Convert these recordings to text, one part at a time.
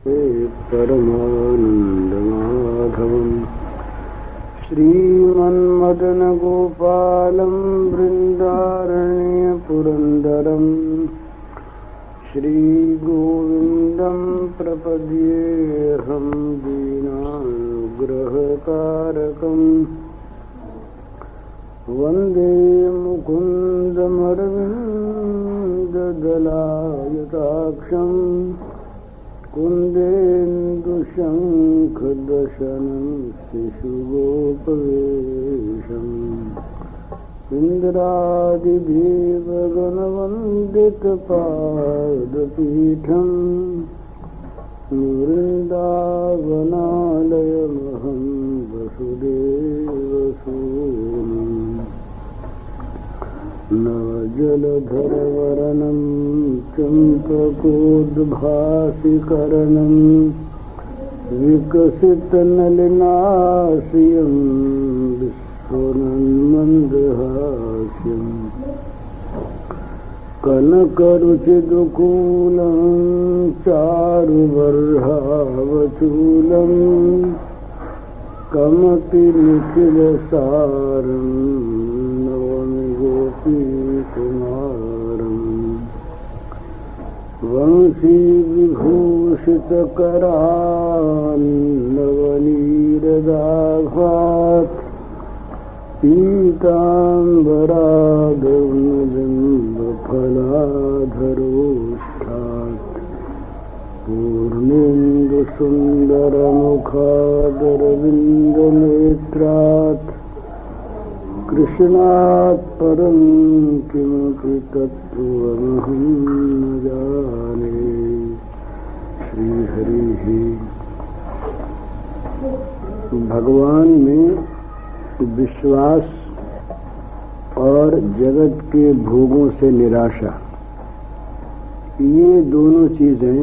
परमानन्दमाधवम् श्रीमन्मदनगोपालं वृन्दारण्यपुरन्दरम् श्रीगोविन्दं प्रपद्येऽहं दीनानुग्रहकारकम् वन्दे मुकुन्दमरविन्ददलायताक्षम् कुन्देन्दुशङ्खदशनं शिशुगोपवेशम् इन्द्रादिदेवगणवन्दितपादपीठम् वृन्दावनालयमहं वसुदेवसूनुम् नवजलधरवरनं चम्पकोद्भासिकरणं विकसितनलिनाशियं विस्फुरन्मन्दहास्यम् कनकरुचिदुकूलं चारुबर्हावचूलं कमपि निखिलसारम् गोपीकुमारम् वंशीविभूषितकरान्नवनीरदाभात् पीताम्बरागौनबिम्बफलाधरोष्ठात् पूर्णेन्दुसुन्दरमुखादरविन्दनेत्रात् कृष्णात् परं किमपि तत्त्वमहं न जाने। श्रीहरिः। भगवान में विश्वास और जगत के भोगों से निराशा, ये दोनों चीजें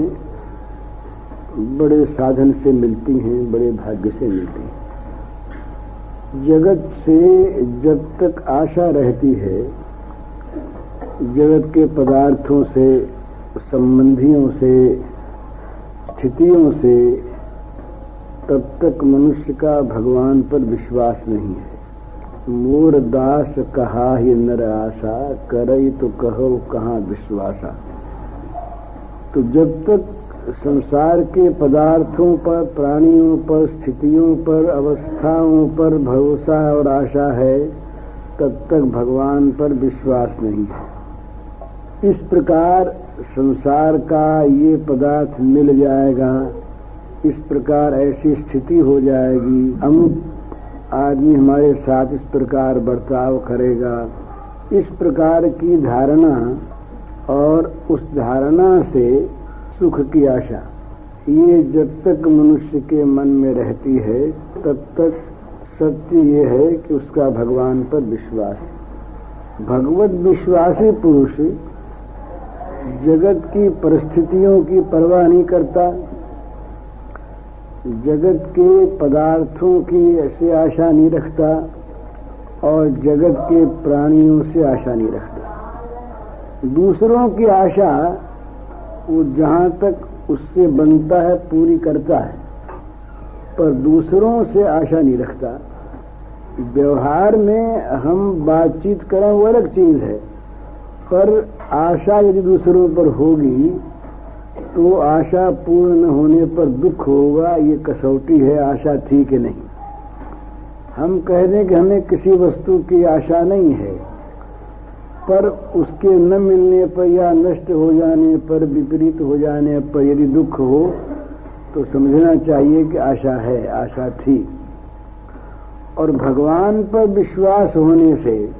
बड़े साधन से मिलती हैं, बड़े भाग्य से मिलती हैं। जगत से जब तक आशा रहती है, जगत के पदार्थों से, संबंधियों से, स्थितियों से, तब तक मनुष्य का भगवान पर विश्वास नहीं है। मोर दास कहा ही नर आशा, करई तो कहो कहाँ विश्वासा। तो जब तक संसार के पदार्थों पर, प्राणियों पर, स्थितियों पर, अवस्थाओं पर भरोसा और आशा है, तब तक भगवान पर विश्वास नहीं है। इस प्रकार संसार का ये पदार्थ मिल जाएगा, इस प्रकार ऐसी स्थिति हो जाएगी, अमुक आदमी हमारे साथ इस प्रकार बर्ताव करेगा, इस प्रकार की धारणा और उस धारणा से सुख की आशा, ये जब तक मनुष्य के मन में रहती है, तब तक सत्य ये है कि उसका भगवान पर विश्वास। भगवत विश्वासी पुरुष जगत की परिस्थितियों की परवाह नहीं करता, जगत के पदार्थों की ऐसी आशा नहीं रखता और जगत के प्राणियों से आशा नहीं रखता। दूसरों की आशा वो जहाँ तक उससे बनता है पूरी करता है, पर दूसरों से आशा नहीं रखता। व्यवहार में हम बातचीत करें वो अलग चीज है, पर आशा यदि दूसरों पर होगी तो आशा पूर्ण न होने पर दुख होगा, ये कसौटी है आशा थी कि नहीं। हम कह दें कि हमें किसी वस्तु की आशा नहीं है, पर उसके न मिलने पर या नष्ट हो जाने पर, विपरीत हो जाने पर यदि दुख हो तो समझना चाहिए कि आशा है, आशा थी। और भगवान पर विश्वास होने से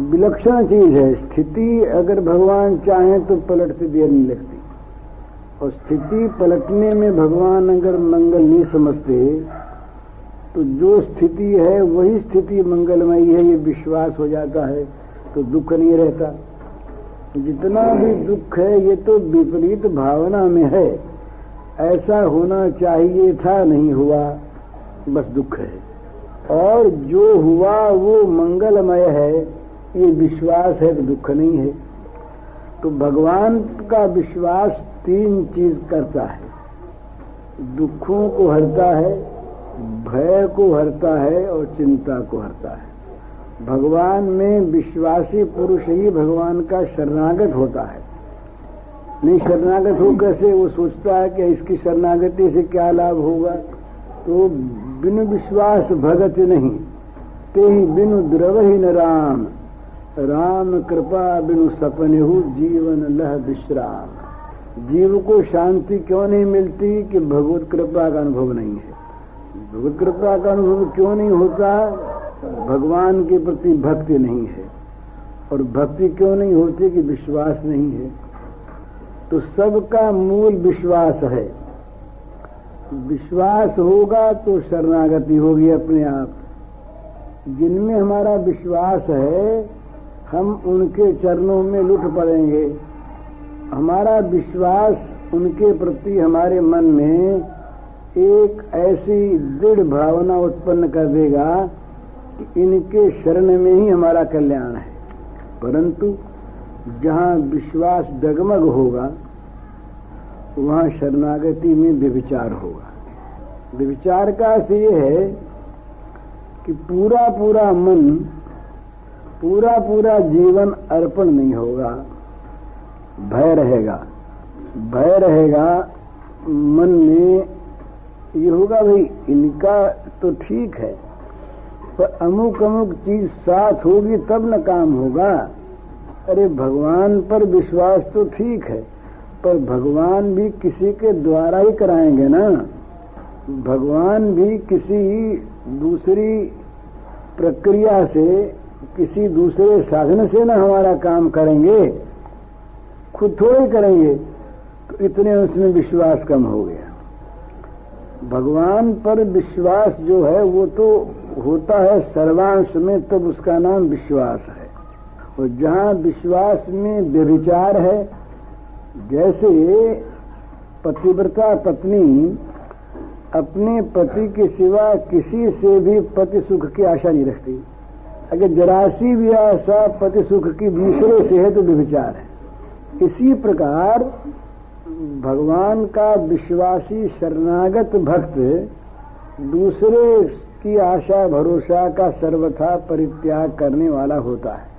विलक्षण चीज है। स्थिति अगर भगवान चाहे तो पलटती देर नहीं लगती, और स्थिति पलटने में भगवान अगर मंगल नहीं समझते तो जो स्थिति है वही स्थिति मंगलमयी है, ये विश्वास हो जाता है तो दुख नहीं रहता। जितना भी दुख है ये तो विपरीत भावना में है, ऐसा होना चाहिए था नहीं हुआ, बस दुख है। और जो हुआ वो मंगलमय है, ये विश्वास है तो दुख नहीं है। तो भगवान का विश्वास तीन चीज करता है। दुखों को हरता है, भय को हरता है और चिंता को हरता है। भगवान में विश्वासी पुरुष ही भगवान का शरणागत होता है। नहीं शरणागत हो कैसे? वो सोचता है कि इसकी शरणागति से क्या लाभ होगा, तो बिनु विश्वास भगत नहीं, ते ही बिनु द्रवहि न राम, राम कृपा बिनु सपनेहु जीवन लह विश्राम। जीव को शांति क्यों नहीं मिलती? कि भगवत कृपा का अनुभव नहीं है। भगवत कृपा का अनुभव क्यों नहीं होता? भगवान के प्रति भक्ति नहीं है। और भक्ति क्यों नहीं होती? कि विश्वास नहीं है। तो सबका मूल विश्वास है। विश्वास होगा तो शरणागति होगी अपने आप। जिनमें हमारा विश्वास है हम उनके चरणों में लुट पड़ेंगे। हमारा विश्वास उनके प्रति हमारे मन में एक ऐसी दृढ़ भावना उत्पन्न कर देगा कि इनके शरण में ही हमारा कल्याण है। परंतु जहाँ विश्वास डगमग होगा वहाँ शरणागति में व्यभिचार होगा। व्यभिचार का अर्थ ये है कि पूरा पूरा मन, पूरा पूरा जीवन अर्पण नहीं होगा। भय रहेगा, भय रहेगा मन में। ये होगा भाई इनका तो ठीक है, पर अमुक अमुक चीज साथ होगी तब न काम होगा। अरे भगवान पर विश्वास तो ठीक है, पर भगवान भी किसी के द्वारा ही कराएंगे ना। भगवान भी किसी दूसरी प्रक्रिया से, किसी दूसरे साधन से ना हमारा काम करेंगे, खुद थोड़े करेंगे। तो इतने उसमें विश्वास कम हो गया। भगवान पर विश्वास जो है वो तो होता है सर्वांश में, तब उसका नाम विश्वास है। और जहाँ विश्वास में व्यभिचार है, जैसे पतिव्रता पत्नी अपने पति के सिवा किसी से भी पति सुख की आशा नहीं रखती। अगर जरासी भी आशा पति सुख की दूसरे से है तो व्यभिचार है। इसी प्रकार भगवान का विश्वासी शरणागत भक्त दूसरे की आशा भरोसा का सर्वथा परित्याग करने वाला होता है।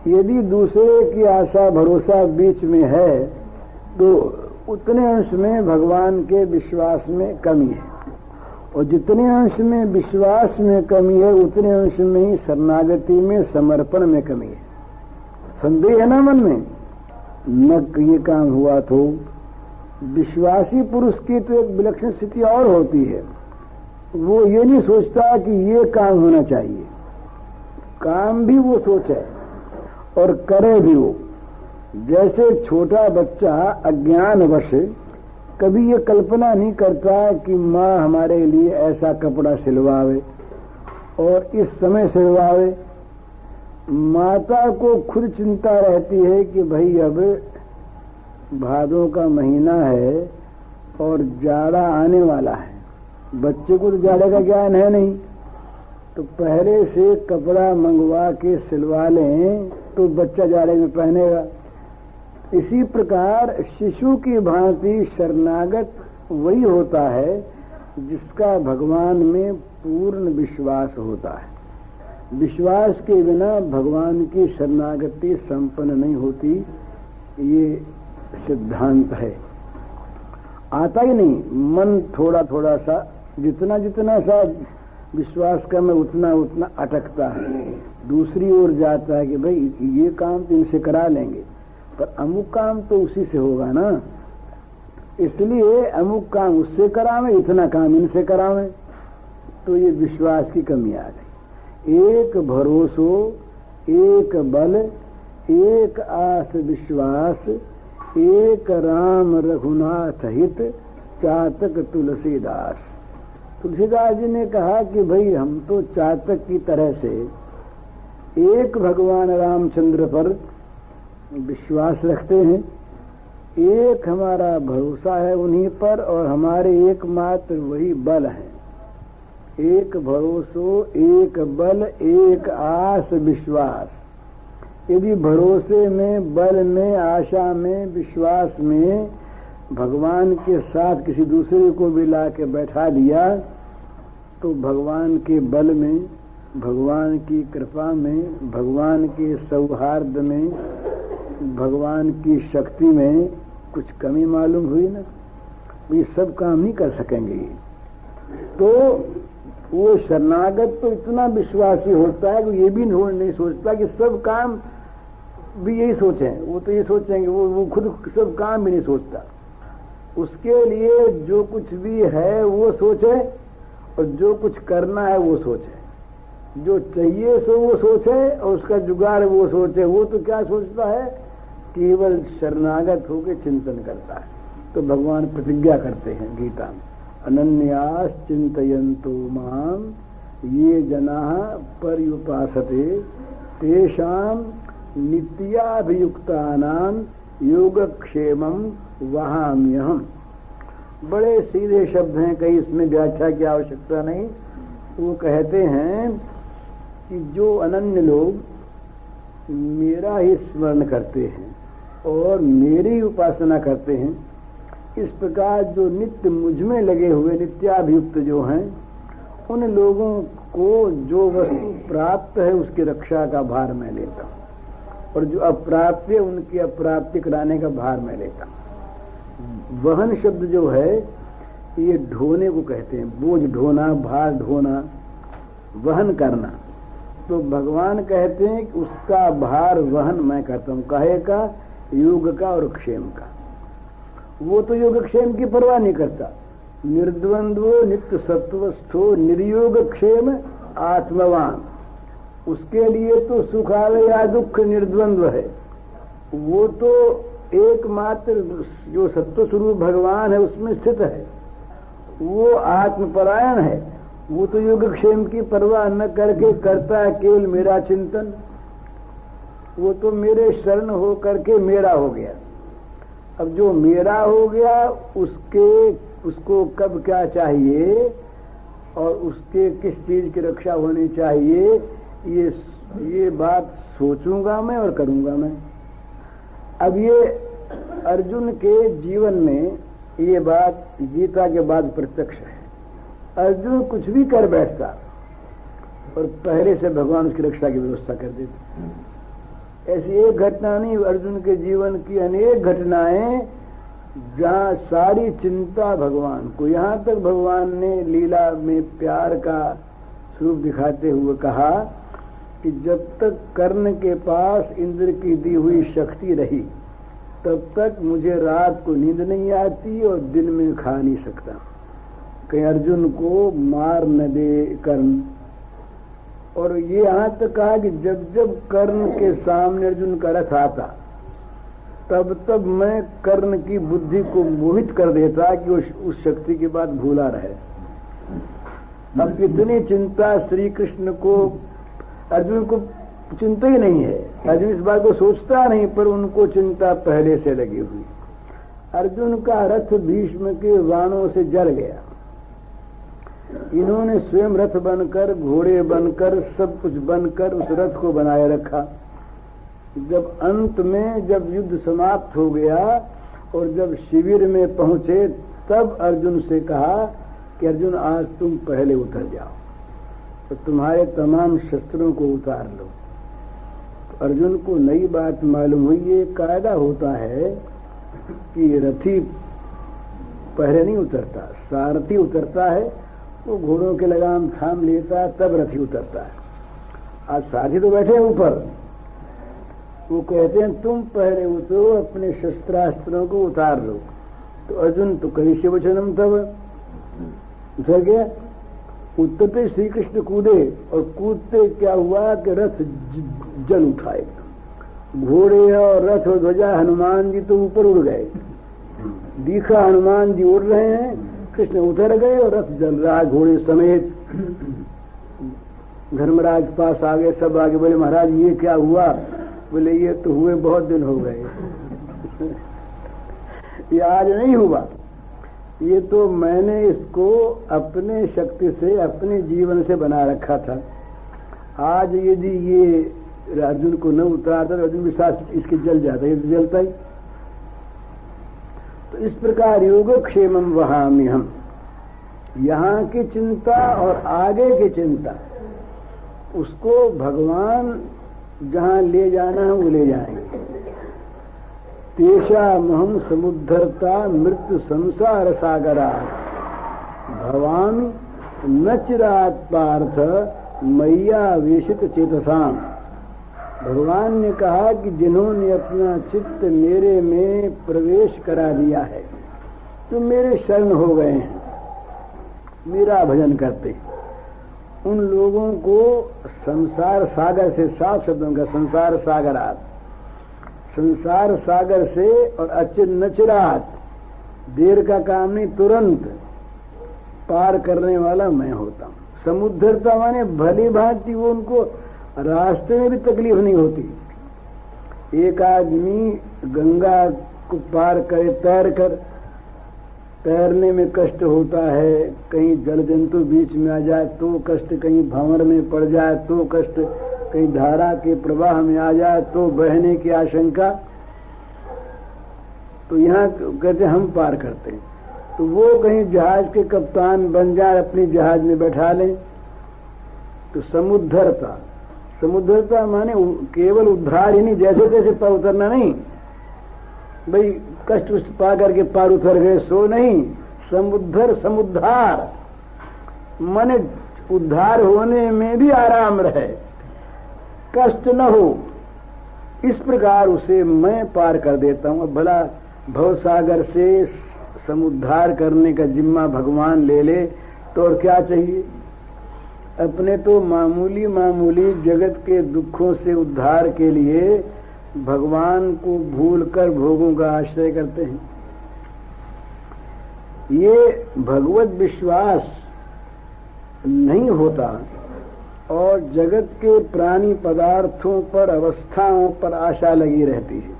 यदि दूसरे की आशा भरोसा बीच में है तो उतने अंश में भगवान के विश्वास में कमी है, और जितने अंश में विश्वास में कमी है उतने अंश में ही शरणागति में, समर्पण में कमी है। संदेह है ना मन में, न ये काम हुआ तो विश्वासी पुरुष की तो एक विलक्षण स्थिति और होती है। वो ये नहीं सोचता कि ये काम होना चाहिए, काम भी वो सोचे और करे भी वो। जैसे छोटा बच्चा अज्ञानवश कभी ये कल्पना नहीं करता कि माँ हमारे लिए ऐसा कपड़ा सिलवावे और इस समय सिलवावे। माता को खुद चिंता रहती है कि भाई अब भादों का महीना है और जाड़ा आने वाला है। बच्चे को तो जाड़े का ज्ञान है नहीं, तो पहले से कपड़ा मंगवा के सिलवा लें तो बच्चा जाड़े में पहनेगा। इसी प्रकार शिशु की भांति शरणागत वही होता है जिसका भगवान में पूर्ण विश्वास होता है। विश्वास के बिना भगवान की शरणागति संपन्न नहीं होती, ये सिद्धांत है। आता ही नहीं, मन थोड़ा थोड़ा सा, जितना जितना सा विश्वास का में उतना उतना अटकता है, दूसरी ओर जाता है कि भाई ये काम तो इनसे करा लेंगे, पर अमुक काम तो उसी से होगा ना, इसलिए अमुक काम उससे करावें, इतना काम इनसे करावें। तो ये विश्वास की कमी आ गई। एक भरोसो, एक बल, एक आस विश्वास, एक राम रघुनाथ हित, चातक तुलसीदास। तुलसीदास जी ने कहा कि भाई हम तो चातक की तरह से एक भगवान रामचंद्र पर विश्वास रखते हैं, एक हमारा भरोसा है उन्हीं पर, और हमारे एकमात्र वही बल है। एक भरोसो, एक बल, एक आस विश्वास। यदि भरोसे में, बल में, आशा में, विश्वास में भगवान के साथ किसी दूसरे को भी ला के बैठा दिया तो भगवान के बल में, भगवान की कृपा में, भगवान के सौहार्द में, भगवान की शक्ति में कुछ कमी मालूम हुई ना। ये सब काम नहीं कर सकेंगे। तो वो शरणागत तो इतना विश्वासी होता है कि ये भी नहीं सोचता कि सब काम भी यही सोचें। वो तो ये सोचेंगे, वो खुद सब काम भी नहीं सोचता। उसके लिए जो कुछ भी है वो सोचे और जो कुछ करना है वो सोचे, जो चाहिए सो वो सोचे और उसका जुगाड़ वो सोचे। वो तो क्या सोचता है, केवल शरणागत होकर चिंतन करता है। तो भगवान प्रतिज्ञा करते हैं गीता में, अनन्यास चिंतयन्तो माम ये जनाः पर्युपासते तेषां नित्याभियुक्तानां योगक्षेमं वहाम्यहम्। बड़े सीधे शब्द हैं, कहीं इसमें व्याख्या की आवश्यकता नहीं। वो कहते हैं कि जो अनन्य लोग मेरा ही स्मरण करते हैं और मेरी उपासना करते हैं, इस प्रकार जो नित्य मुझ में लगे हुए नित्याभियुक्त जो हैं, उन लोगों को जो वस्तु प्राप्त है उसकी रक्षा का भार मैं लेता हूँ और जो अप्राप्त है उनकी अप्राप्ति कराने का भार मैं लेता हूँ। वहन शब्द जो है ये ढोने को कहते हैं, बोझ ढोना, भार ढोना, वहन करना। तो भगवान कहते हैं कि उसका भार वहन मैं करता हूँ, काहे का, योग का और क्षेम का। वो तो योगक्षेम की परवाह नहीं करता। निर्द्वंद्वो नित्य सत्वस्थो निर्योग क्षेम आत्मवान। उसके लिए तो सुख आवे या दुख निर्द्वंद्व है। वो तो एकमात्र जो सत्व स्वरूप भगवान है उसमें स्थित है, वो आत्मपरायण है। वो तो योगक्षेम की परवाह न करके करता है केवल मेरा चिंतन। वो तो मेरे शरण हो करके मेरा हो गया। अब जो मेरा हो गया उसको कब क्या चाहिए और उसके किस चीज की रक्षा होनी चाहिए, ये बात सोचूंगा मैं और करूंगा मैं। अब ये अर्जुन के जीवन में ये बात गीता के बाद प्रत्यक्ष है। अर्जुन कुछ भी कर बैठता और पहले से भगवान उसकी रक्षा की व्यवस्था कर देते। ऐसी एक घटना नहीं, अर्जुन के जीवन की अनेक घटनाएं जहाँ सारी चिंता भगवान को। यहाँ तक भगवान ने लीला में प्यार का स्वरूप दिखाते हुए कहा कि जब तक कर्ण के पास इंद्र की दी हुई शक्ति रही तब तक मुझे रात को नींद नहीं आती और दिन में खा नहीं सकता, कहीं अर्जुन को मार न दे कर्ण। और ये यहाँ तक कहा कि जब जब कर्ण के सामने अर्जुन का रथ आता तब तब मैं कर्ण की बुद्धि को मोहित कर देता कि उस शक्ति की बात भूला रहे। अब कितनी चिंता श्री कृष्ण को, अर्जुन को चिंता ही नहीं है। अर्जुन इस बात को सोचता नहीं, पर उनको चिंता पहले से लगी हुई। अर्जुन का रथ भीष्म के बाणों से जल गया। इन्होंने स्वयं रथ बनकर, घोड़े बनकर, सब कुछ बनकर उस रथ को बनाए रखा। जब अंत में जब युद्ध समाप्त हो गया और जब शिविर में पहुंचे तब अर्जुन से कहा कि अर्जुन आज तुम पहले उतर जाओ तो तुम्हारे तमाम शस्त्रों को उतार लो। तो अर्जुन को नई बात मालूम हुई। ये कायदा होता है कि रथी पहले नहीं उतरता, सारथी उतरता है, वो घोड़ों के लगाम थाम लेता है तब रथी उतरता है। आज सारथी तो बैठे हैं ऊपर, वो कहते हैं तुम पहले उतरो, अपने शस्त्रास्त्रों को उतार लो। तो अर्जुन तो करिष्ये वचनम तब उतर गया। उतरते श्री कृष्ण कूदे और कूदते क्या हुआ कि रथ जल उठा एकदम। घोड़े और रथ और ध्वजा, हनुमान जी तो ऊपर उड़ गए, दिखा हनुमान जी उड़ रहे हैं, कृष्ण उतर गए और रथ जल रहा घोड़े समेत। धर्मराज पास आ गए, सब आगे बोले महाराज ये क्या हुआ? बोले ये तो हुए बहुत दिन हो गए ये आज नहीं हुआ, ये तो मैंने इसको अपने शक्ति से, अपने जीवन से बना रखा था। आज यदि ये अर्जुन को न उतारता तो अर्जुन भी साथ इसके जल जाता, ये तो जलता ही। तो इस प्रकार योगक्षेमम वहामि हम, यहाँ की चिंता और आगे की चिंता, उसको भगवान जहाँ ले जाना है वो ले जाएंगे। तेषा महम समुद्धरता मृत्यु संसार सागरा भवान न चिरात पार्थ मैया वेशित चेतसाम। भगवान ने कहा कि जिन्होंने अपना चित्त मेरे में प्रवेश करा दिया है, तो मेरे शरण हो गए हैं, मेरा भजन करते, उन लोगों को संसार सागर से, 7 शब्दों का संसार सागरात, संसार सागर से और अचिर नचिरात, देर का काम नहीं, तुरंत पार करने वाला मैं होता हूं। समुद्धरता माने भली भांति वो उनको रास्ते में भी तकलीफ नहीं होती। एक आदमी गंगा को पार करे तैर कर, तैरने में कष्ट होता है, कहीं जल जंतु बीच में आ जाए तो कष्ट, कहीं भंवर में पड़ जाए तो कष्ट, कहीं धारा के प्रवाह में आ जाए तो बहने की आशंका। तो यहाँ कहते हम पार करते हैं, तो वो कहीं जहाज के कप्तान बन जाए, अपनी जहाज में बैठा लें, तो समुद्धरता, समुद्धरता माने केवल उद्धार ही नहीं, जैसे तैसे पार उतरना नहीं, भाई कष्ट उष्ट पा करके पार उतर गए सो नहीं, समुद्धर समुद्धार माने उद्धार होने में भी आराम रहे, कष्ट न हो, इस प्रकार उसे मैं पार कर देता हूं। अब भला भवसागर से समुद्धार करने का जिम्मा भगवान ले ले तो और क्या चाहिए। अपने तो मामूली मामूली जगत के दुखों से उद्धार के लिए भगवान को भूलकर भोगों का आश्रय करते हैं। ये भगवत विश्वास नहीं होता और जगत के प्राणी पदार्थों पर, अवस्थाओं पर आशा लगी रहती है,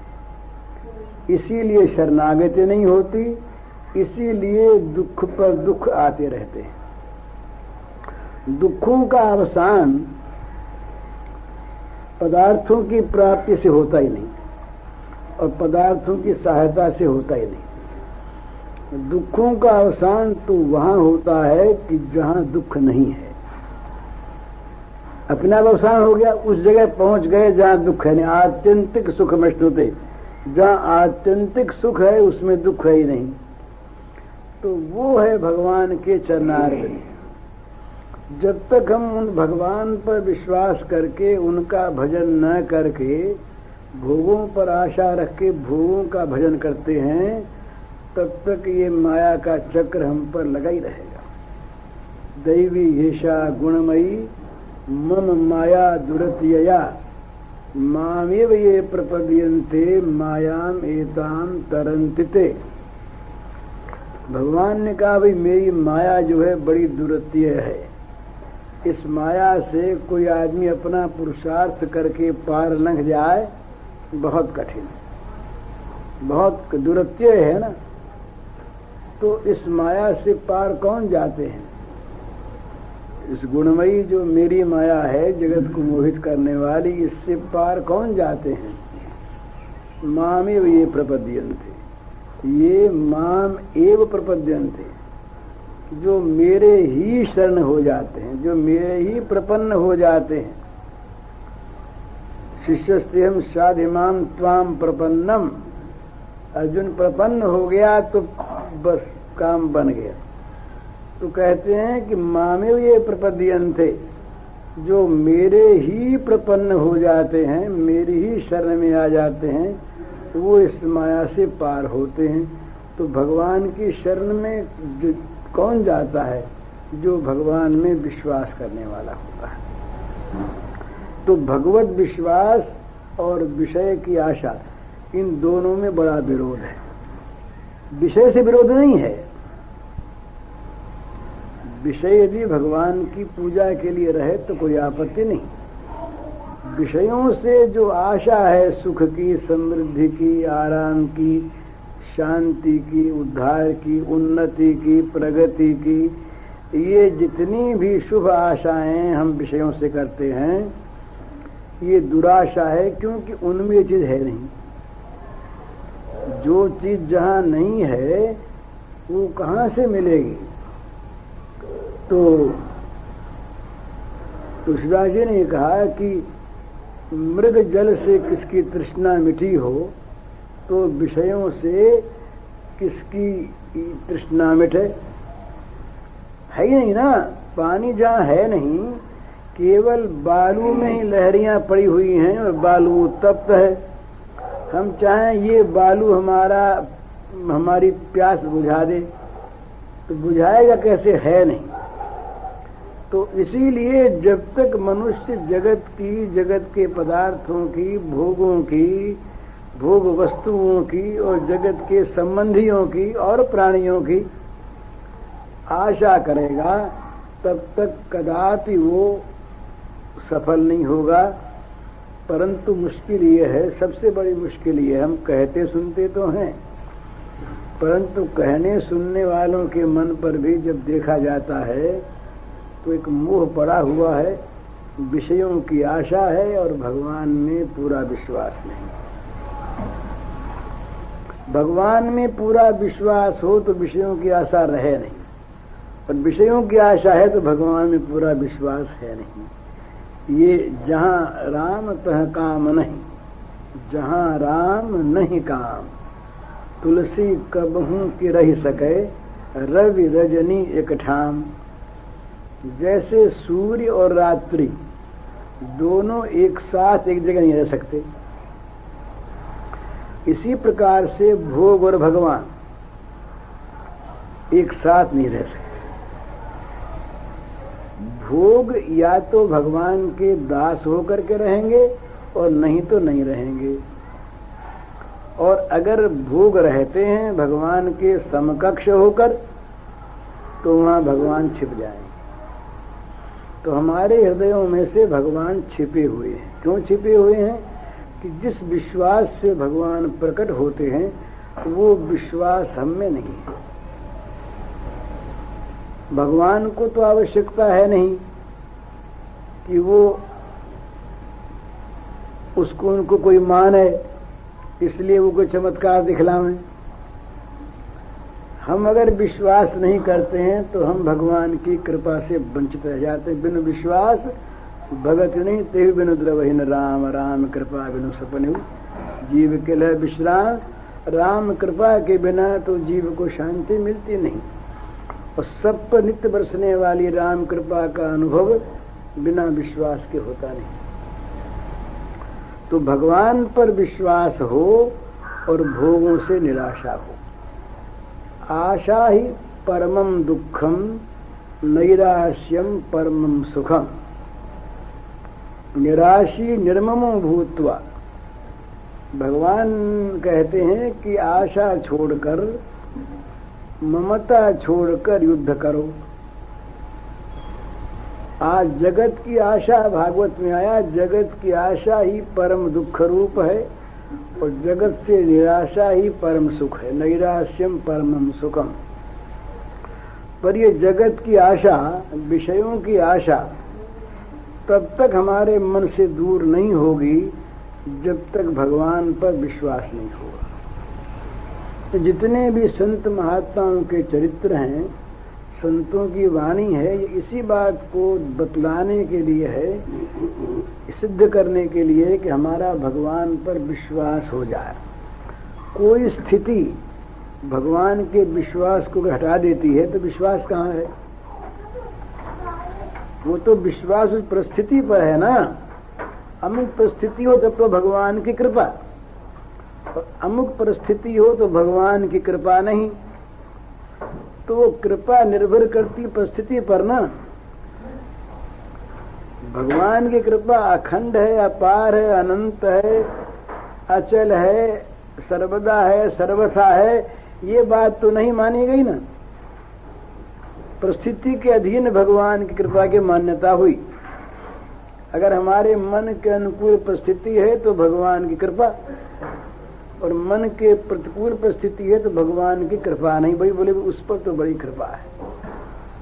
इसीलिए शरणागति नहीं होती, इसीलिए दुख पर दुख आते रहते हैं। दुखों का अवसान पदार्थों की प्राप्ति से होता ही नहीं और पदार्थों की सहायता से होता ही नहीं। दुखों का अवसान तो वहां होता है कि जहां दुख नहीं है। अपना अवसान हो गया, उस जगह पहुंच गए जहां दुख है नहीं। आत्यंतिक सुख मश्नुते, जहां आत्यंतिक सुख है उसमें दुख है ही नहीं, तो वो है भगवान के चरणारविंद। जब तक हम उन भगवान पर विश्वास करके उनका भजन न करके भोगों पर आशा रख के भोगों का भजन करते हैं, तब तक ये माया का चक्र हम पर लगा ही रहेगा। दैवी येषा गुणमयी मम माया दुरत्यया मामेव ये प्रपद्यन्ते मायाम एताम तरन्तिते। भगवान ने कहा भाई मेरी माया जो है बड़ी दुरत्य है, इस माया से कोई आदमी अपना पुरुषार्थ करके पार लंघ जाए बहुत कठिन, बहुत दुरत्य है ना। तो इस माया से पार कौन जाते हैं? इस गुणमयी जो मेरी माया है, जगत को मोहित करने वाली, इससे पार कौन जाते हैं? मामेव ये प्रपद्यन्ते, ये माम एव प्रपद्यन्ते, जो मेरे ही शरण हो जाते हैं, जो मेरे ही प्रपन्न हो जाते हैं। शिष्यस्तेहम साधिमाम त्वाम प्रपन्नम, अर्जुन प्रपन्न हो गया तो बस काम बन गया। तो कहते हैं कि मामेव ये प्रपद्यन्ते, जो मेरे ही प्रपन्न हो जाते हैं, मेरी ही शरण में आ जाते हैं, तो वो इस माया से पार होते हैं। तो भगवान की शरण में कौन जाता है? जो भगवान में विश्वास करने वाला होता है। तो भगवत विश्वास और विषय की आशा, इन दोनों में बड़ा विरोध है। विषय से विरोध नहीं है, विषय यदि भगवान की पूजा के लिए रहे तो कोई आपत्ति नहीं। विषयों से जो आशा है, सुख की, समृद्धि की, आराम की, शांति की, उद्धार की, उन्नति की, प्रगति की, ये जितनी भी शुभ आशाएं हम विषयों से करते हैं, ये दुराशा है, क्योंकि उनमें ये चीज है नहीं। जो चीज जहां नहीं है वो कहां से मिलेगी? तो तुलसीदास जी ने कहा कि मृग जल से किसकी तृष्णा मिटी हो, तो विषयों से किसकी तृष्णा मिटे? है ही नहीं ना। पानी जहाँ है नहीं, केवल बालू में ही लहरियां पड़ी हुई हैं और बालू तप्त है। हम चाहें ये बालू हमारी प्यास बुझा दे, तो बुझाएगा कैसे? है नहीं। तो इसीलिए जब तक मनुष्य जगत के पदार्थों की, भोगों की, भोग वस्तुओं की और जगत के संबंधियों की और प्राणियों की आशा करेगा, तब तक कदापि वो सफल नहीं होगा। परंतु मुश्किल ये है, सबसे बड़ी मुश्किल ये है, हम कहते सुनते तो हैं, परंतु कहने सुनने वालों के मन पर भी जब देखा जाता है तो एक मोह पड़ा हुआ है, विषयों की आशा है और भगवान में पूरा विश्वास नहीं। भगवान में पूरा विश्वास हो तो विषयों की आशा रहे नहीं, और विषयों की आशा है तो भगवान में पूरा विश्वास है नहीं। ये जहाँ राम तह काम नहीं, जहाँ राम नहीं काम, तुलसी कबहू की रह सके, रवि रजनी एक ठाम। जैसे सूर्य और रात्रि दोनों एक साथ एक जगह नहीं रह सकते, इसी प्रकार से भोग और भगवान एक साथ नहीं रह सकते। भोग या तो भगवान के दास होकर के रहेंगे और नहीं तो नहीं रहेंगे, और अगर भोग रहते हैं भगवान के समकक्ष होकर तो वहां भगवान छिप जाएंगे। तो हमारे हृदयों में से भगवान छिपे हुए हैं। क्यों छिपे हुए हैं? कि जिस विश्वास से भगवान प्रकट होते हैं वो विश्वास हम में नहीं है। भगवान को तो आवश्यकता है नहीं कि वो उनको कोई मान है इसलिए वो कोई चमत्कार दिखलावें। हम अगर विश्वास नहीं करते हैं तो हम भगवान की कृपा से वंचित रह जाते हैं। बिनु विश्वास भगत नहीं, ते बिनु द्रवहीन राम, राम कृपा बिनु सपन जीव के लिए विश्राम। राम कृपा के बिना तो जीव को शांति मिलती नहीं, और सब पर नित्य बरसने वाली राम कृपा का अनुभव बिना विश्वास के होता नहीं। तो भगवान पर विश्वास हो और भोगों से निराशा हो। आशा ही परमम दुखम, नैराश्यम परमम सुखम। निराशी निर्ममो भूत्वा। भगवान कहते हैं कि आशा छोड़कर, ममता छोड़कर युद्ध करो। आज जगत की आशा, भागवत में आया, जगत की आशा ही परम दुख रूप है और जगत से निराशा ही परम सुख है। नैराश्यम परमम सुखम। पर ये जगत की आशा, विषयों की आशा तब तक हमारे मन से दूर नहीं होगी जब तक भगवान पर विश्वास नहीं होगा। तो जितने भी संत महात्माओं के चरित्र हैं, संतों की वाणी है, ये इसी बात को बतलाने के लिए है, सिद्ध करने के लिए कि हमारा भगवान पर विश्वास हो जाए। कोई स्थिति भगवान के विश्वास को हटा देती है तो विश्वास कहाँ है? वो तो विश्वास उस परिस्थिति पर है ना। अमुक परिस्थिति हो तब तो भगवान की कृपा, और अमुक परिस्थिति हो तो भगवान की कृपा नहीं। तो वो कृपा निर्भर करती परिस्थिति पर ना। भगवान की कृपा अखंड है, अपार है, अनंत है, अचल है, सर्वदा है, सर्वथा है, ये बात तो नहीं मानी गई ना। परिस्थिति के अधीन भगवान की कृपा की मान्यता हुई। अगर हमारे मन के अनुकूल परिस्थिति है तो भगवान की कृपा, और मन के प्रतिकूल परिस्थिति है तो भगवान की कृपा नहीं। भाई बोले उस पर तो बड़ी कृपा है,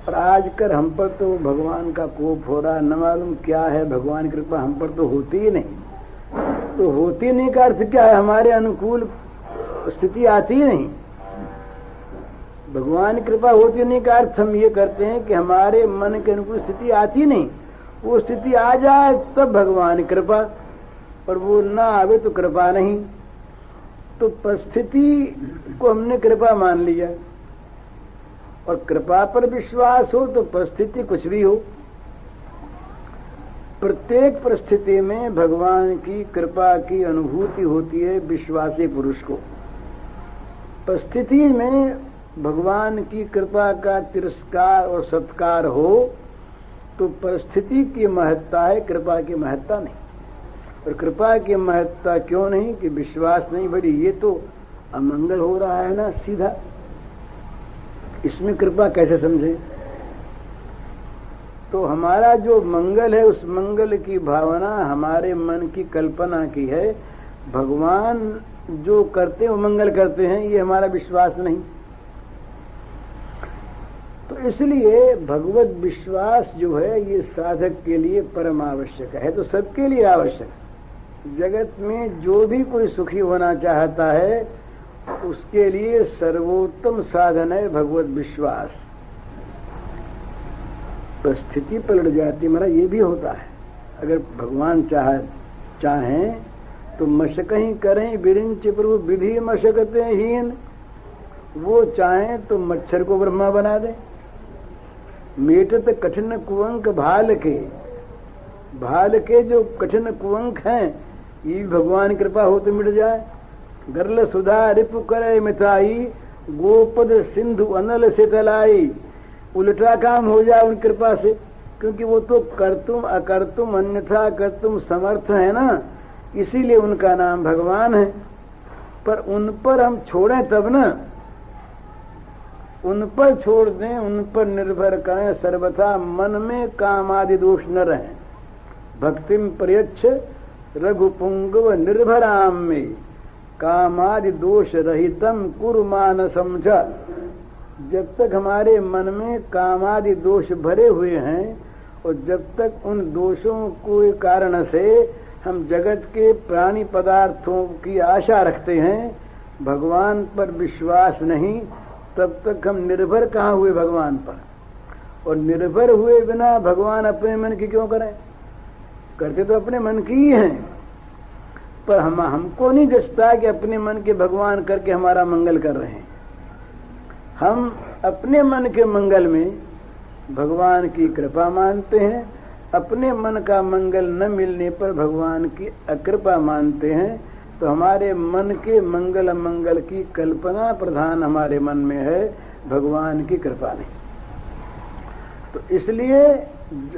और आजकल हम पर तो भगवान का कोप हो रहा, न मालूम क्या है। भगवान की कृपा हम पर तो होती ही नहीं। तो होती नहीं का अर्थ क्या है? हमारे अनुकूल स्थिति आती ही नहीं। भगवान की कृपा होती नहीं का अर्थ हम ये करते हैं कि हमारे मन के अनुकूल स्थिति आती नहीं। वो स्थिति आ जाए तब भगवान की कृपा, और वो ना आवे तो कृपा नहीं। तो परिस्थिति को हमने कृपा मान लिया, और कृपा पर विश्वास हो तो परिस्थिति कुछ भी हो। प्रत्येक परिस्थिति में भगवान की कृपा की अनुभूति होती है विश्वासी पुरुष को। परिस्थिति में भगवान की कृपा का तिरस्कार और सत्कार हो तो परिस्थिति की महत्ता है, कृपा की महत्ता नहीं। और कृपा की महत्ता क्यों नहीं कि विश्वास नहीं, बड़ी ये तो अमंगल हो रहा है ना सीधा, इसमें कृपा कैसे समझे। तो हमारा जो मंगल है उस मंगल की भावना हमारे मन की कल्पना की है। भगवान जो करते हैं वो मंगल करते हैं, ये हमारा विश्वास नहीं। तो इसलिए भगवत विश्वास जो है ये साधक के लिए परम आवश्यक है, तो सबके लिए आवश्यक है। जगत में जो भी कोई सुखी होना चाहता है उसके लिए सर्वोत्तम साधन है भगवत विश्वास। परिस्थिति पलट जाती महाराज, ये भी होता है। अगर भगवान चाहें तो मशक ही करें विरिंच प्रभु विधि मशकते हीन। वो चाहें तो मच्छर को ब्रह्मा बना दे। मेटत कठिन कुअंक भाल के जो कठिन कुअंक हैं ये भगवान कृपा हो तो मिट जाए। गरल सुधा रिपु करे मिठाई गोपद सिंधु अनल से तलाई। उल्टा काम हो जाए उन कृपा से, क्योंकि वो तो कर्तुम अकर्तुम अन्यथा कर्तुम समर्थ है ना, इसीलिए उनका नाम भगवान है। पर उन पर हम छोड़ें तब ना, उन पर छोड़ दें, उन पर निर्भर करें सर्वथा, मन में काम आदि दोष न रहे। भक्तिम प्रयच्छ रघुपुंगव निर्भराम में कामादि दोष रहितम कुरुमान समझा। जब तक हमारे मन में कामादि दोष भरे हुए हैं और जब तक उन दोषों के कारण से हम जगत के प्राणी पदार्थों की आशा रखते हैं, भगवान पर विश्वास नहीं, तब तक हम निर्भर कहाँ हुए भगवान पर। और निर्भर हुए बिना भगवान अपने मन की क्यों करें, करते तो अपने मन की ही हैं। पर हमको नहीं जचता कि अपने मन के भगवान करके हमारा मंगल कर रहे हैं। हम अपने मन के मंगल में भगवान की कृपा मानते हैं, अपने मन का मंगल न मिलने पर भगवान की अकृपा मानते हैं। तो हमारे मन के मंगल अमंगल की कल्पना प्रधान हमारे मन में है, भगवान की कृपा नहीं। तो इसलिए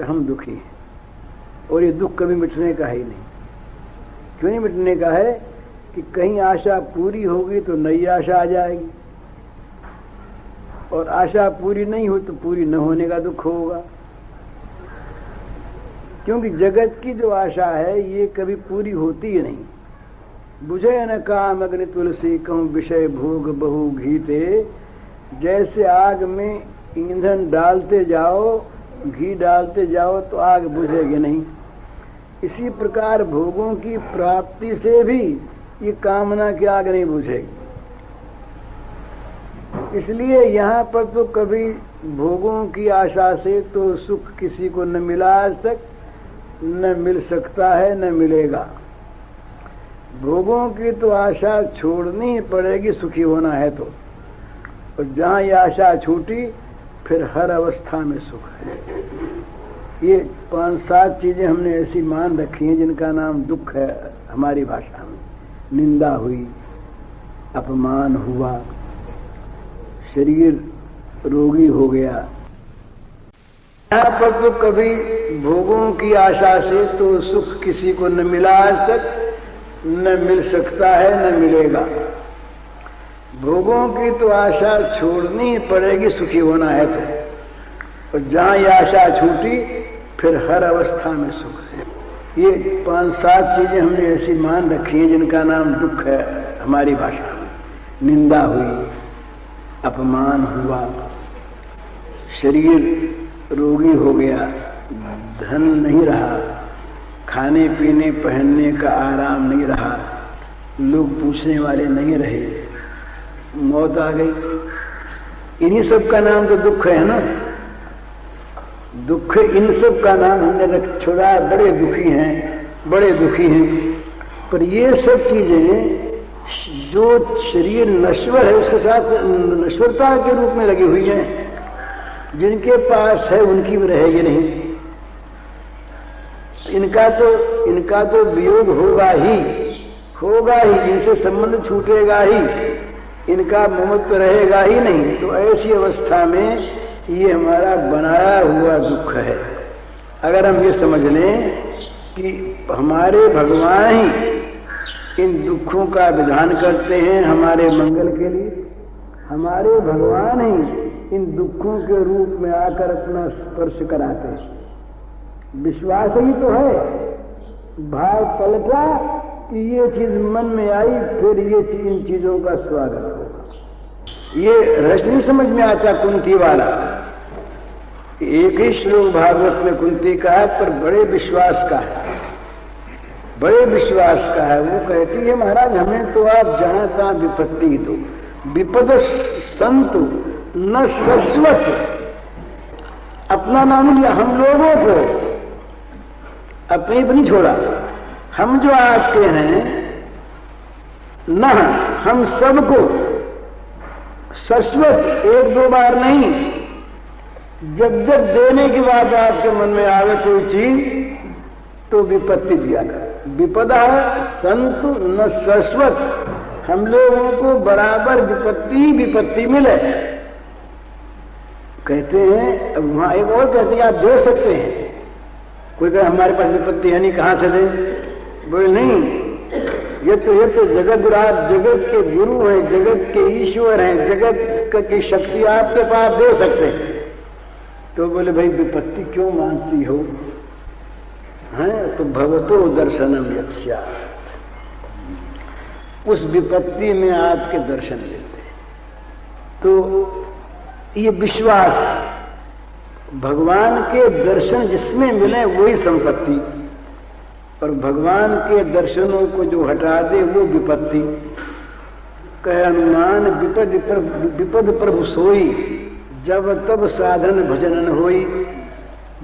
हम दुखी हैं, और ये दुख कभी मिटने का ही नहीं। क्यों नहीं मिटने का है कि कहीं आशा पूरी होगी तो नई आशा आ जाएगी, और आशा पूरी नहीं हो तो पूरी न होने का दुख होगा। क्योंकि जगत की जो आशा है ये कभी पूरी होती ही नहीं। बुझे न काम अग्नि तुलसी कहूं विषय भोग बहु घीते। जैसे आग में ईंधन डालते जाओ, घी डालते जाओ तो आग बुझेगी नहीं, इसी प्रकार भोगों की प्राप्ति से भी ये कामना की आग नहीं बुझेगी। इसलिए यहाँ पर तो कभी भोगों की आशा से तो सुख किसी को न मिला आज तक, न मिल सकता है, न मिलेगा। भोगों की तो आशा छोड़नी पड़ेगी सुखी होना है तो। और जहाँ ये आशा छूटी फिर हर अवस्था में सुख है। ये 5-7 चीजें हमने ऐसी मान रखी हैं जिनका नाम दुख है हमारी भाषा में। निंदा हुई, अपमान हुआ, शरीर रोगी हो गया। यहाँ पर तो कभी भोगों की आशा से तो सुख किसी को न मिला आज तक, न मिल सकता है, न मिलेगा। भोगों की तो आशा छोड़नी पड़ेगी सुखी होना है तो। और जहाँ ये आशा छूटी फिर हर अवस्था में सुख है। ये 5-7 चीजें हमने ऐसी मान रखी हैं जिनका नाम दुख है हमारी भाषा में। निंदा हुई, अपमान हुआ, शरीर रोगी हो गया, धन नहीं रहा, खाने पीने पहनने का आराम नहीं रहा, लोग पूछने वाले नहीं रहे, मौत आ गई। इन्हीं सब का नाम तो दुख है ना। दुख इन सब का नाम हमने रख छोड़ा। बड़े दुखी हैं, बड़े दुखी हैं। पर ये सब चीजें जो शरीर नश्वर है उसके साथ नश्वरता के रूप में लगी हुई हैं। जिनके पास है उनकी भी रहेगी नहीं। इनका तो वियोग होगा ही, इनसे संबंध छूटेगा ही, इनका ममत्व रहेगा ही नहीं। तो ऐसी अवस्था में ये हमारा बनाया हुआ दुख है। अगर हम ये समझ लें कि हमारे भगवान ही इन दुखों का विधान करते हैं हमारे मंगल के लिए, हमारे भगवान ही इन दुखों के रूप में आकर अपना स्पर्श कराते हैं। विश्वास ही तो है। भाव पलटा कि ये चीज मन में आई, फिर ये इन चीजों का स्वागत होगा। ये रहस्य नहीं समझ में आता कुंती वाला। एक ही श्लोक भागवत में कुंती का है, पर बड़े विश्वास का है, बड़े विश्वास का है। वो कहती है महाराज हमें तो आप जहां तहां विपत्ति दो, विपद संतु न शाश्वत। अपना नाम लिया, हम लोगों को अपने भी नहीं छोड़ा। हम जो आपके हैं न, हम सबको शाश्वत, एक दो बार नहीं, जब जब देने की बात आपके मन में आवे कोई चीज तो विपत्ति दिया कर। विपदा संतु न शाश्वत। हम लोगों को बराबर विपत्ति मिले। कहते हैं, अब वहां एक और कहते हैं आप दे सकते हैं। कोई कहे हमारे पास विपत्ति है नहीं, कहां से दे? बोले नहीं, ये तो जगत जगत के गुरु हैं, जगत के ईश्वर हैं, जगत की शक्ति आपके पास दे सकते हैं। तो बोले भाई विपत्ति क्यों मानती हो? हैं तो भवतो दर्शनम यस्या, उस विपत्ति में आपके दर्शन देते हैं। तो ये विश्वास, भगवान के दर्शन जिसमें मिले वही संपत्ति, और भगवान के दर्शनों को जो हटा दे वो विपत्ति। कह हनुमान विपद प्रभु सोई, जब तब साधन भजन न होई।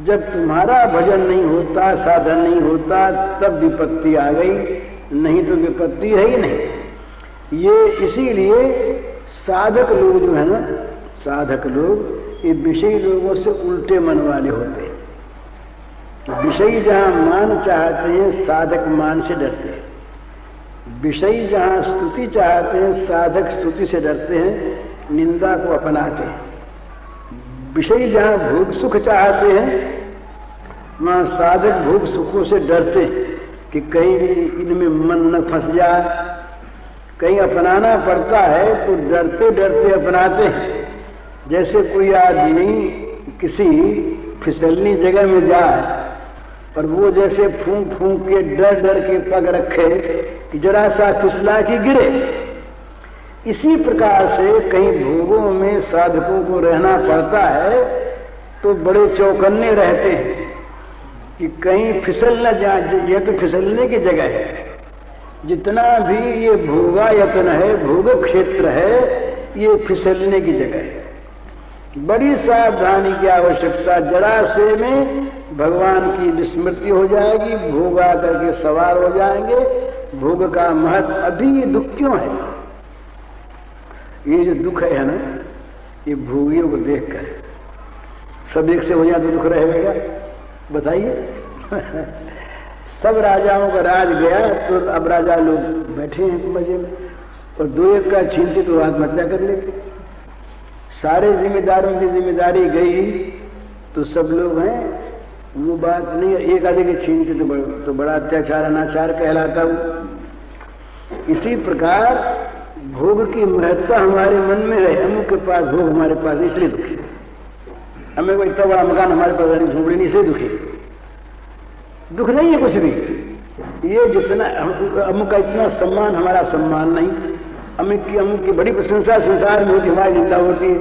जब तुम्हारा भजन नहीं होता, साधन नहीं होता, तब विपत्ति आ गई, नहीं तो विपत्ति है ही नहीं। ये इसीलिए साधक लोग जो है ना, साधक लोग ये विषयी लोगों से उल्टे मन वाले होते हैं। विषयी जहां मान चाहते हैं, साधक मान से डरते हैं। विषयी जहां स्तुति चाहते हैं, साधक स्तुति से डरते हैं, निंदा को अपनाते हैं। विषयी जहां भोग सुख चाहते हैं, वहां साधक भोग सुखों से डरते हैं कि कहीं इनमें मन न फंस जाए। कहीं अपनाना पड़ता है तो डरते डरते अपनाते हैं। जैसे कोई आदमी किसी फिसलनी जगह में जाए और वो जैसे फूंक फूंक के डर डर के पग रखे कि जरा सा फिसला कि गिरे। इसी प्रकार से कहीं भोगों में साधकों को रहना पड़ता है तो बड़े चौकन्ने रहते हैं कि कहीं फिसल न जाए। यह तो फिसलने की जगह है। जितना भी ये भोगायतन है, भोग क्षेत्र है, ये फिसलने की जगह है। बड़ी सावधानी की आवश्यकता। जरा से में भगवान की विस्मृति हो जाएगी, भोग आकर के सवार हो जाएंगे। भोग का महत्व, अभी ये दुख क्यों है? ये जो दुख है ना, ये भोगियों को देखकर सब एक से हो जाए तो दुख रहेगा? बताइए। सब राजाओं का राज गया तो अब राजा लोग बैठे हैं मजे में, और दो एक का छीनते तो आत्महत्या कर लेते। सारे जिम्मेदारों की जिम्मेदारी गई तो सब लोग हैं, वो बात नहीं। एक आधे के छीनते तो बड़ा अत्याचार अनाचार कहलाता हूं। इसी प्रकार भोग की महत्ता हमारे मन में है। अमुक के पास भोग, हमारे पास, इसलिए दुखी। हमें कोई इतना बड़ा मकान हमारे पास रहनी, झोपड़ी नहीं, इसलिए दुखी। दुख नहीं है कुछ भी। ये जितना अमुक का इतना सम्मान, हमारा सम्मान नहीं। अमुक की बड़ी प्रशंसा संसार में होती, हमारी निंदा होती है।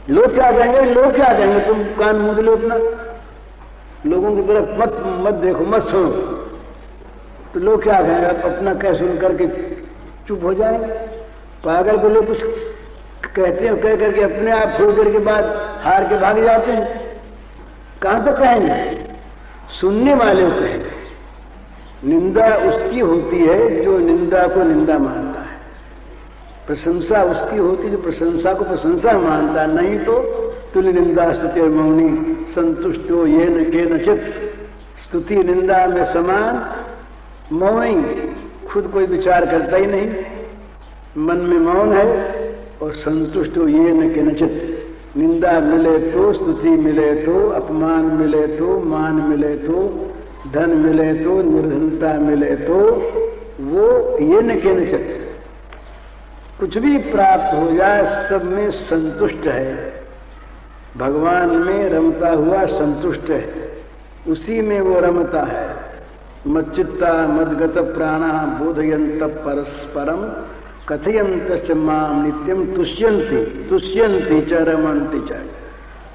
लोग क्या कहेंगे, लोग क्या कहेंगे? तुम कान मूंद लो अपना, लोगों की तरफ मत देखो, मत सुनो। तो लोग क्या कहेंगे? अपना कह सुन करके चुप हो जाएंगे। पागल को लोग कुछ कहते हैं, कह करके अपने आप थोड़ी देर के बाद हार के भाग जाते हैं। कहां तक कहेंगे? सुनने वाले को कहेंगे। निंदा उसकी होती है जो निंदा को निंदा मानता है, प्रशंसा उसकी होती है जो प्रशंसा को प्रशंसा मानता है। नहीं तो तुल्य निंदा स्तुति मौनी संतुष्टो ये न के नचित। स्तुति निंदा में समान, मौनी, खुद कोई विचार करता ही नहीं, मन में मौन है और संतुष्ट हो ये न के नचित। निंदा मिले तो, स्तुति मिले तो, अपमान मिले तो, मान मिले तो, धन मिले तो, निर्धनता मिले तो, वो ये न के नचित। कुछ भी प्राप्त हो जाए सब में संतुष्ट है, भगवान में रमता हुआ संतुष्ट है, उसी में वो रमता है। मच्चित्ता मद्गत प्राणा बोधयंत परस्परम कथयंत माम नित्यम तुष्यंति तुष्यंति च रमन्ति च।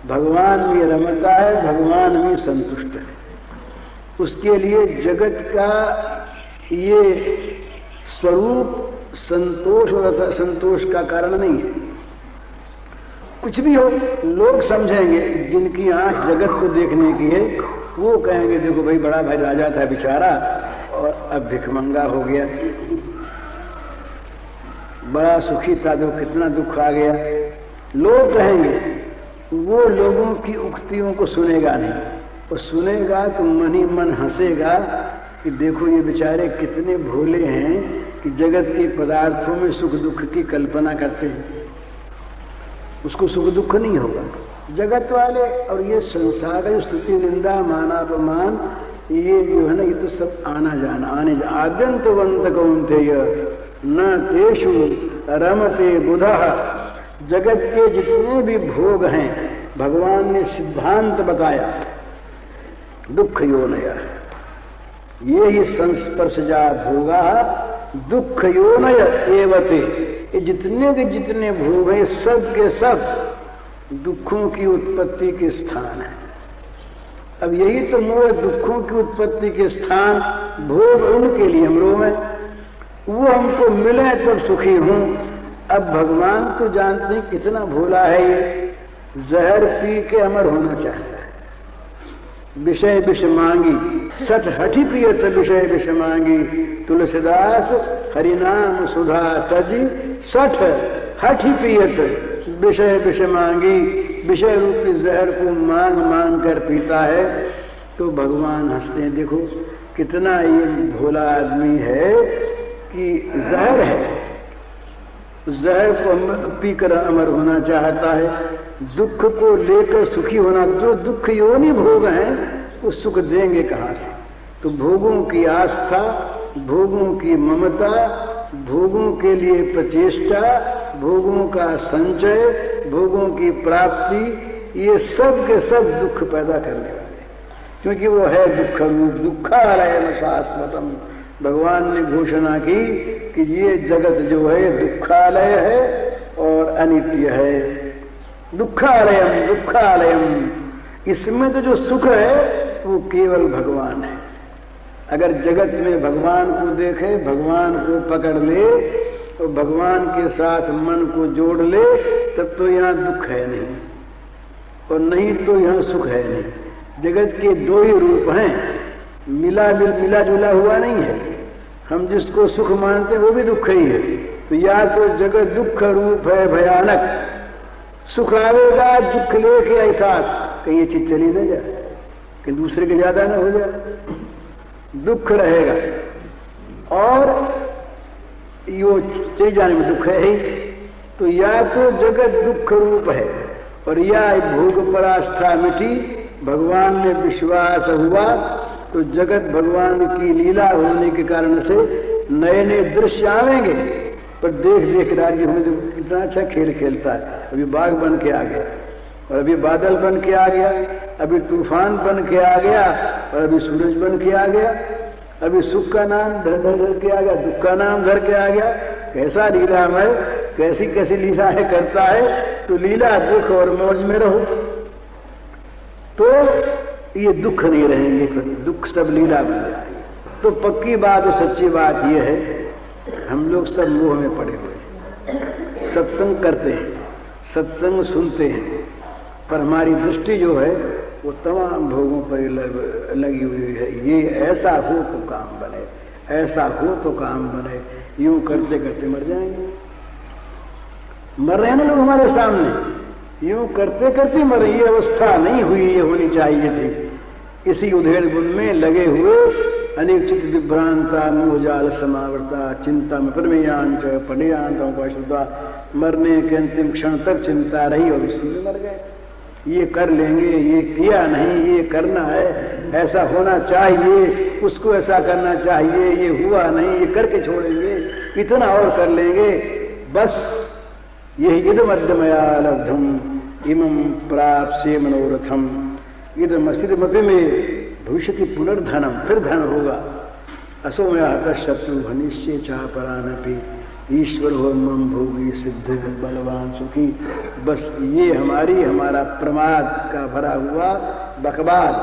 भगवान में रमता है, भगवान में संतुष्ट है। उसके लिए जगत का ये स्वरूप संतोष और संतोष का कारण नहीं है। कुछ भी हो लोग समझेंगे, जिनकी आंख जगत को देखने की है वो कहेंगे देखो भाई बड़ा भाई राजा था बेचारा और अब भिखमंगा हो गया, बड़ा सुखी था तो कितना दुख आ गया। लोग कहेंगे, वो लोगों की उक्तियों को सुनेगा नहीं, और सुनेगा तो मन ही मन हंसेगा कि देखो ये बेचारे कितने भोले हैं कि जगत के पदार्थों में सुख दुख की कल्पना करते हैं। उसको सुख दुख नहीं होगा। जगत वाले और ये संसार का स्तुति निंदा मानापमान ये जो है ना, ये तो सब आना जाना, आने जा आद्यंतवंत कौन्तेय न तेषु रमते बुधः। जगत के जितने भी भोग हैं भगवान ने सिद्धांत बताया, दुख योनय, ये ही संस्पर्शजा भोगा दुख योनय एवते। ये जितने के जितने भोग हैं सब के सब दुखों की उत्पत्ति के स्थान है। अब यही तो मोह, दुखों की उत्पत्ति के स्थान भोग उनके लिए हम में, वो हमको मिले तब सुखी हूं। अब भगवान तो जानते हैं कितना भोला है ये, जहर पी के अमर होना चाहता है। विषय विष मांगी सठ हठी पियत विषय विष मांगी, तुलसीदास हरिनाम सुधा तजी सठ हठी पियत विषय विष मांगी। विषय रूपी जहर को मांग मांग कर पीता है तो भगवान हंसते हैं, देखो कितना ये भोला आदमी है कि जहर है, जहर को पीकर अमर होना चाहता है, दुख को लेकर सुखी होना। जो दुख योनि भोग हैं वो सुख देंगे कहां से? तो भोगों की आस्था, भोगों की ममता, भोगों के लिए प्रचेष्टा, भोगों का संचय, भोगों की प्राप्ति, ये सब के सब दुख पैदा करने वाले, क्योंकि वो है दुख रूप। दुखालयम शाश्वतम, भगवान ने घोषणा की कि ये जगत जो है दुखालय है और अनित्य है। दुखालयम दुखालयम, इसमें तो जो सुख है वो केवल भगवान है। अगर जगत में भगवान को देखे, भगवान को पकड़ ले तो भगवान के साथ मन को जोड़ ले, तब तो यहाँ दुख है नहीं, और नहीं तो यहाँ सुख है नहीं। जगत के दो ही रूप हैं, मिला जुला हुआ नहीं है। हम जिसको सुख मानते हैं वो भी दुख ही है। तो या तो जगत दुख रूप है भयानक, सुख आवेगा दुख लेके ऐसा कहीं ये चीज चली न जाए, कहीं दूसरे के ज्यादा ना हो जाए, दुख रहेगा। और यो चले जाने में दुख है ही। तो या तो जगत दुख रूप है और या भोग पर आस्था मिटी, भगवान में विश्वास हुआ तो जगत भगवान की लीला होने के कारण से नए नए दृश्य आवेंगे। पर देख देख राज्य में कितना अच्छा खेल खेलता है। अभी बाघ बन के आ गया, और अभी बादल बन के आ गया, अभी तूफान बन के आ गया, और अभी सूरज बन के आ गया, अभी सुख का नाम धर के आ गया, दुख का नाम धर के आ गया। कैसा लीलामय, कैसी कैसी लीलाएं करता है। तो लीला दुख और मौज में रहो तो ये दुख नहीं रहेंगे, दुख सब लीला बन जाएगी। तो पक्की बात और सच्ची बात ये है, हम लोग सब मोह में पड़े हुए हैं। सत्संग करते हैं, सत्संग सुनते हैं, पर हमारी दृष्टि जो है वो तमाम भोगों पर लगी हुई है। ये ऐसा हो तो काम बने, ऐसा हो तो काम बने, यूं करते करते मर जाएंगे। मर रहे हैं ना लोग हमारे सामने, यूं करते करते मर। ये अवस्था नहीं हुई, ये होनी चाहिए थी। इसी उधेड़ बुन में लगे हुए अनेक चित्त विभ्रांता मोहजाल समावृता चिंता में परमेयान पड़ियांतों को अश्रुता, मरने के अंतिम क्षण तक चिंता रही और उसी में मर गए। ये कर लेंगे, ये किया नहीं, ये करना है, ऐसा होना चाहिए, उसको ऐसा करना चाहिए, ये हुआ नहीं, ये करके छोड़ेंगे, इतना और कर लेंगे, बस यही इदम अद्यमया लब्धम इमं प्राप्स्ये मनोरथम इदम असिदमपि में भविष्यति पुनर्धनम, फिर धन होगा। असो में आता शत्रु भनिष्य चाह परानपि ईश्वर हो मम भोगी सिद्ध बलवान सुखी। बस ये हमारा प्रमाद का भरा हुआ बकवाद,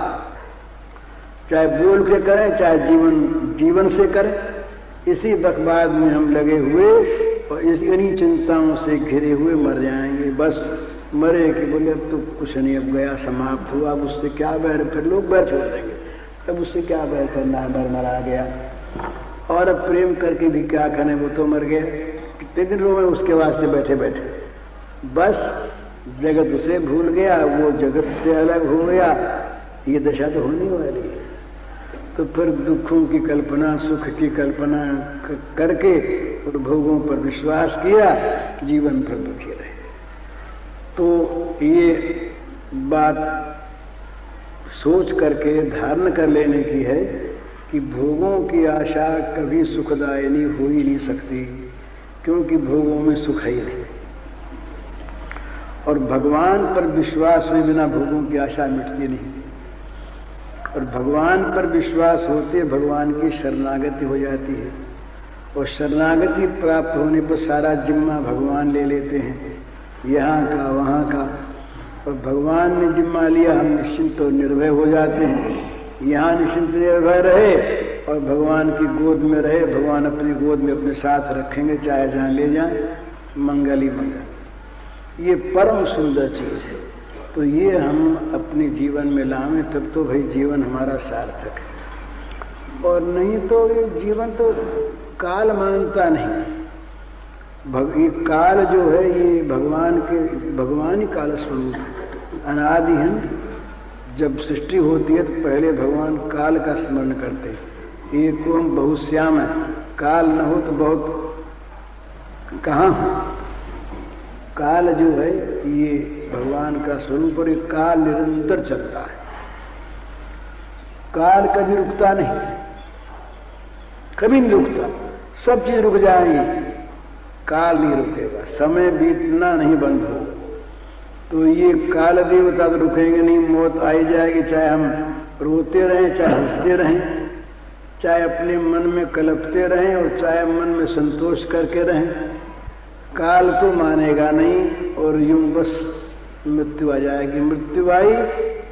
चाहे बोल के करें चाहे जीवन से करें, इसी बकवाद में हम लगे हुए और इन्हीं चिंताओं से घिरे हुए मर जाएंगे। बस मरे कि बोले अब तो कुछ नहीं, अब गया समाप्त हुआ, अब उससे क्या बैर, फिर लोग बैर छोड़ देंगे, अब उससे क्या बैर करना है, मरा गया। और अब प्रेम करके भी क्या करें, वो तो मर गया, कितने दिन रोए उसके वास्ते बैठे बैठे। बस जगत उसे भूल गया, वो जगत से अलग हो गया, ये दशा तो होनी वाली है। तो फिर दुखों की कल्पना, सुख की कल्पना करके और भोगों पर विश्वास किया, जीवन भर दुखी रहे। तो ये बात सोच करके धारण कर लेने की है कि भोगों की आशा कभी सुखदायिनी हो ही नहीं सकती, क्योंकि भोगों में सुख ही नहीं। और भगवान पर विश्वास हुए बिना भोगों की आशा मिटती नहीं, और भगवान पर विश्वास होते भगवान की शरणागति हो जाती है, और शरणागति प्राप्त होने पर सारा जिम्मा भगवान ले लेते हैं, यहाँ का वहाँ का। और भगवान ने जिम्मा लिया, हम निश्चिंत और निर्भय हो जाते हैं। यहाँ निश्चिंत निर्भय रहे और भगवान की गोद में रहे, भगवान अपनी गोद में अपने साथ रखेंगे, चाहे जहाँ ले जाए, मंगल ही मंगल। ये परम सुंदर चीज है। तो ये हम अपने जीवन में लाएं, तब तो भाई जीवन हमारा सार्थक है। और नहीं तो ये जीवन तो काल मानता नहीं। ये काल जो है ये भगवान ही काल स्वरूप है, अनादि है। जब सृष्टि होती है तो पहले भगवान काल का स्मरण करते हैं। एक को हम बहुत श्याम है, काल न हो तो बहुत कहाँ हो। काल जो है ये भगवान का स्वरूप, और ये काल निरंतर चलता है, काल कभी रुकता नहीं, कभी नहीं रुकता। सब चीज रुक जाएगी, काल नहीं रुकेगा। समय बीतना नहीं बंद हो, तो ये काल देवता तो रुकेंगे नहीं। मौत आई जाएगी, चाहे हम रोते रहें, चाहे हंसते रहें, चाहे अपने मन में कलपते रहें और चाहे मन में संतोष करके रहें, काल को मानेगा नहीं। और यूं बस मृत्यु आ जाएगी। मृत्यु आई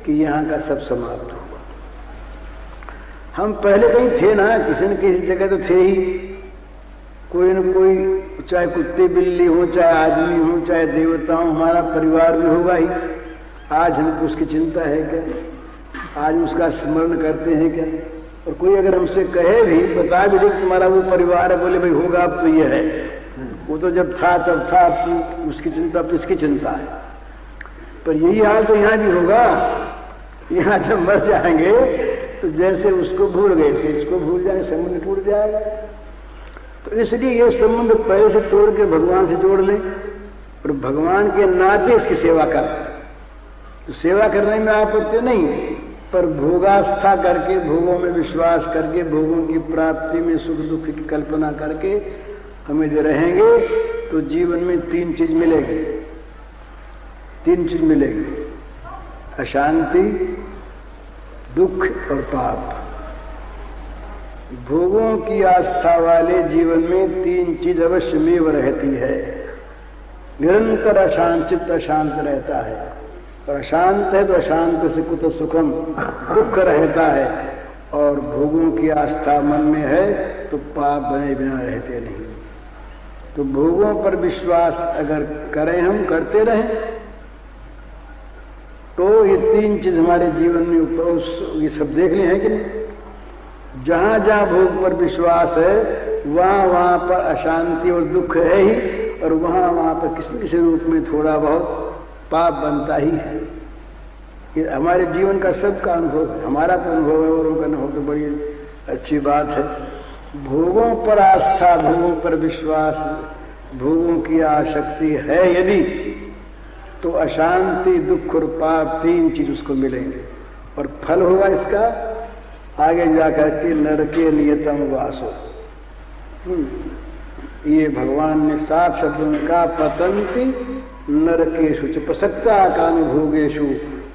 कि यहाँ का सब समाप्त होगा। हम पहले कहीं थे ना, किसी न किसी जगह तो थे ही, कोई न कोई, चाहे कुत्ते बिल्ली हो, चाहे आदमी हो, चाहे देवता हो, हमारा परिवार भी होगा ही। आज हमको उसकी चिंता है क्या? आज उसका स्मरण करते हैं क्या? और कोई अगर हमसे कहे भी, बता भी दे तुम्हारा वो परिवार है, बोले भाई होगा अब तो ये है, वो तो जब था तब था, अब उसकी चिंता अब इसकी चिंता है। पर यही हाल तो यहाँ भी होगा। यहाँ जब मर जाएंगे तो जैसे उसको भूल गए थे, इसको भूल जाए, संबंध टूट जाएगा। तो इसलिए ये संबंध पहले से तोड़ के भगवान से जोड़ लें और भगवान के नाते इसकी सेवा करें। तो सेवा करने में आपत्ति नहीं, पर भोगास्था करके, भोगों में विश्वास करके, भोगों की प्राप्ति में सुख दुख की कल्पना करके हम यदि रहेंगे तो जीवन में तीन चीज मिलेगी। अशांति, दुख और पाप। भोगों की आस्था वाले जीवन में तीन चीज अवश्य में रहती है। निरंतर अशांत चित्त अशांत रहता है, और अशांत है तो अशांत से कुत सुखम, दुख रहता है। और भोगों की आस्था मन में है तो पाप बने बिना रहते नहीं। तो भोगों पर विश्वास अगर करें, हम करते रहें, तो ये तीन चीज हमारे जीवन में ये सब देख ले हैं कि नहीं। जहां जहां भोग पर विश्वास है वहां वहां पर अशांति और दुख है ही, और वहां वहां पर किसी किसी रूप में थोड़ा बहुत पाप बनता ही है। ये हमारे जीवन का सबका अनुभव है, हमारा तो अनुभव है, औरों का अनुभव तो बड़ी अच्छी बात है। भोगों पर आस्था, भोगों पर विश्वास, भोगों की आसक्ति है यदि, तो अशांति, दुख और पाप तीन चीज उसको मिलेंगे, और फल होगा इसका आगे जाकर के नरके नियतम वासो। ये भगवान ने साफ शब्दों में कहा, पतंति नरकेषु च प्रसक्ता काम भोगेषु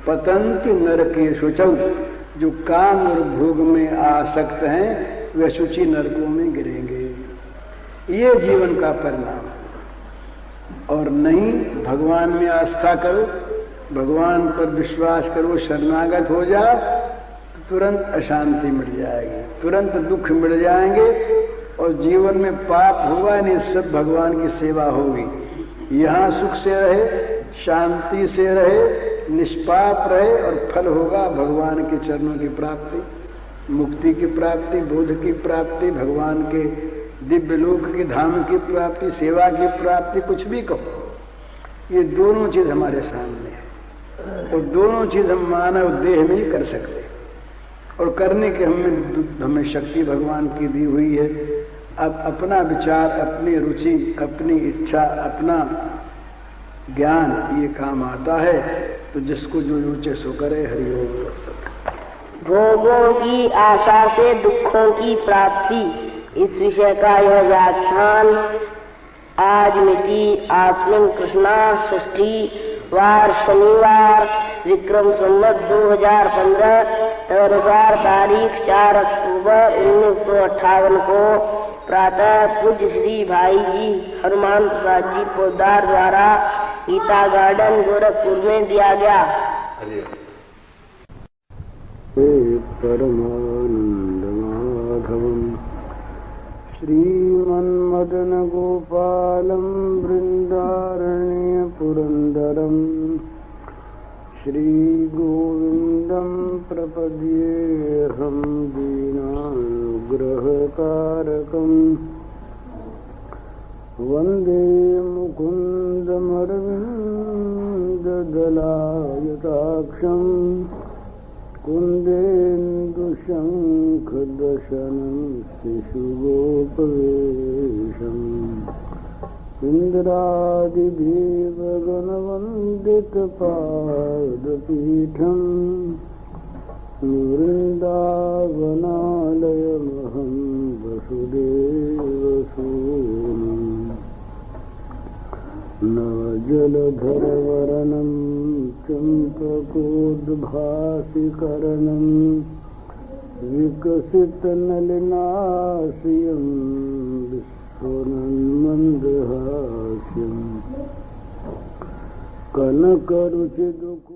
पतंति नरकेषु च। जो काम और भोग में आसक्त हैं वे शुचि नरकों में गिरेंगे। ये जीवन का परिणाम है। और नहीं, भगवान में आस्था करो, भगवान पर विश्वास करो, शरणागत हो जाओ, तुरंत अशांति मिल जाएगी, तुरंत दुख मिल जाएंगे, और जीवन में पाप होगा नहीं, सब भगवान की सेवा होगी। यहाँ सुख से रहे, शांति से रहे, निष्पाप रहे, और फल होगा भगवान के चरणों की प्राप्ति, मुक्ति की प्राप्ति, बोध की प्राप्ति, भगवान के दिव्य लोक के धाम की प्राप्ति, सेवा की प्राप्ति, कुछ भी कहो। ये दोनों चीज हमारे सामने है, और दोनों चीज हम मानव देह में ही कर सकते, और करने के हमें शक्ति भगवान की दी हुई है। अब अपना विचार, अपनी रुचि, अपनी इच्छा, अपना ज्ञान ये काम आता है, तो जिसको जो रुचे सो करे। हरिओम। भोगों की आशा से दुखों की प्राप्ति, इस विषय का यह व्याख्यान आज मिति आश्विन कृष्णा षष्ठी वार शनिवार विक्रम संवत 2015 तदनुसार तारीख 4 अक्टूबर 1958 को प्रातः पूज्य श्री भाई जी हनुमान प्रसाद जी पोद्दार द्वारा गीता गार्डन गोरखपुर में दिया गया। परमानंद माधवम श्रीमन्मदन गोपालम वृंदारण्य पुरंदरम श्री गोविंदम प्रपद्येऽहं दीनानुग्रहकारकं वंदे मुकुन्दमरविन्ददलायताक्षं कुन्देन्दुशङ्खदशनं शिशुगोपवेशम् इन्द्रादिदेवगणवन्दितपादपीठं वृन्दावनालयमहं वसुदेवसूनुम् नवजलधरवरनं चम्पकोद्भासिकरणं विकसितनलिनाश्रियं विस्फुरन्मन्दहास्यम् कनकरुचिदुकु